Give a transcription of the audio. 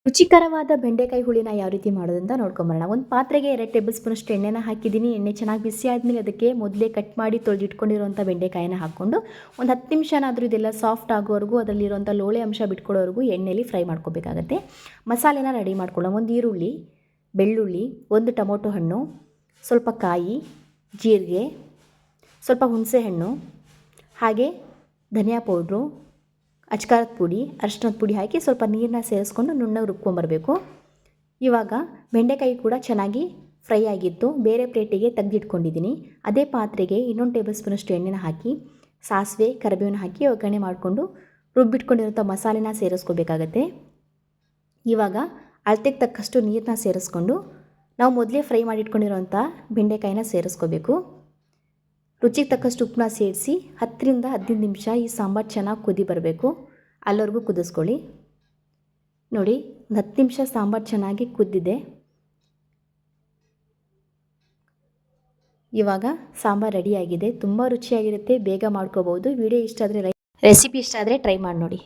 ರುಚಿಕರವಾದ ಬೆಂಡೆಕಾಯಿ ಹುಳಿನ ಯಾವ ರೀತಿ ಮಾಡೋದಂತ ನೋಡ್ಕೊಂಬರೋಣ. ಒಂದು ಪಾತ್ರೆಗೆ 2 ಟೇಬಲ್ ಸ್ಪೂನಷ್ಟು ಎಣ್ಣೆನ ಹಾಕಿದ್ದೀನಿ. ಎಣ್ಣೆ ಚೆನ್ನಾಗಿ ಬಿಸಿ ಆದಮೇಲೆ ಅದಕ್ಕೆ ಮೊದಲೇ ಕಟ್ ಮಾಡಿ ತೊಳೆದಿಟ್ಕೊಂಡಿರುವಂಥ ಬೆಂಡೆಕಾಯಿನ ಹಾಕ್ಕೊಂಡು ಒಂದು 10 ನಿಮಿಷನಾದರೂ ಇದೆಲ್ಲ ಸಾಫ್ಟ್ ಆಗೋವರೆಗೂ, ಅದರಲ್ಲಿರುವಂಥ ಲೋಳೆ ಅಂಶ ಬಿಟ್ಕೊಳ್ಳೋವರೆಗೂ ಎಣ್ಣೆಯಲ್ಲಿ ಫ್ರೈ ಮಾಡ್ಕೋಬೇಕಾಗತ್ತೆ. ಮಸಾಲೆನ ರೆಡಿ ಮಾಡ್ಕೊಳ್ಳೋಣ. ಒಂದು ಈರುಳ್ಳಿ, ಬೆಳ್ಳುಳ್ಳಿ, 1 ಟೊಮೊಟೊ ಹಣ್ಣು, ಸ್ವಲ್ಪ ಕಾಯಿ, ಜೀರಿಗೆ, ಸ್ವಲ್ಪ ಹುಣಸೆಹಣ್ಣು, ಹಾಗೆ ಧನಿಯಾ ಪೌಡ್ರು, ಅಚ್ಕಾರದ ಪುಡಿ, ಅರಿಶಿನದ ಪುಡಿ ಹಾಕಿ ಸ್ವಲ್ಪ ನೀರನ್ನ ಸೇರಿಸ್ಕೊಂಡು ನುಣ್ಣಗೆ ರುಬ್ಕೊಂಬರಬೇಕು. ಇವಾಗ ಬೆಂಡೆಕಾಯಿ ಕೂಡ ಚೆನ್ನಾಗಿ ಫ್ರೈ ಆಗಿತ್ತು. ಬೇರೆ ಪ್ಲೇಟಿಗೆ ತೆಗೆದಿಟ್ಕೊಂಡಿದ್ದೀನಿ. ಅದೇ ಪಾತ್ರೆಗೆ ಇನ್ನೊಂದು ಟೇಬಲ್ ಸ್ಪೂನಷ್ಟು ಎಣ್ಣೆನ ಹಾಕಿ ಸಾಸಿವೆ, ಕರಿಬೇವನ್ನ ಹಾಕಿ ಒಗ್ಗರಣೆ ಮಾಡಿಕೊಂಡು ರುಬ್ಬಿಟ್ಕೊಂಡಿರೋಂಥ ಮಸಾಲೆನ ಸೇರಿಸ್ಕೋಬೇಕಾಗತ್ತೆ. ಇವಾಗ ಅಳತೆಗೆ ತಕ್ಕಷ್ಟು ನೀರನ್ನ ಸೇರಿಸ್ಕೊಂಡು ನಾವು ಮೊದಲೇ ಫ್ರೈ ಮಾಡಿಟ್ಕೊಂಡಿರೋಂಥ ಬೆಂಡೆಕಾಯಿನ ಸೇರಿಸ್ಕೋಬೇಕು. ರುಚಿಗೆ ತಕ್ಕಷ್ಟು ಉಪ್ಪನ್ನ ಸೇರಿಸಿ 10 ರಿಂದ 15 ನಿಮಿಷ ಈ ಸಾಂಬಾರು ಚೆನ್ನಾಗಿ ಕುದಿ ಬರಬೇಕು. ಅಲ್ಲಿವರೆಗೂ ಕುದಿಸ್ಕೊಳ್ಳಿ. ನೋಡಿ, 10 ನಿಮಿಷ ಸಾಂಬಾರು ಚೆನ್ನಾಗಿ ಕುದ್ದಿದೆ. ಇವಾಗ ಸಾಂಬಾರು ರೆಡಿಯಾಗಿದೆ. ತುಂಬ ರುಚಿಯಾಗಿರುತ್ತೆ, ಬೇಗ ಮಾಡ್ಕೋಬೋದು. ವಿಡಿಯೋ ಇಷ್ಟ ಆದರೆ ರೆಸಿಪಿ ಇಷ್ಟ ಆದರೆ ಟ್ರೈ ಮಾಡಿ ನೋಡಿ.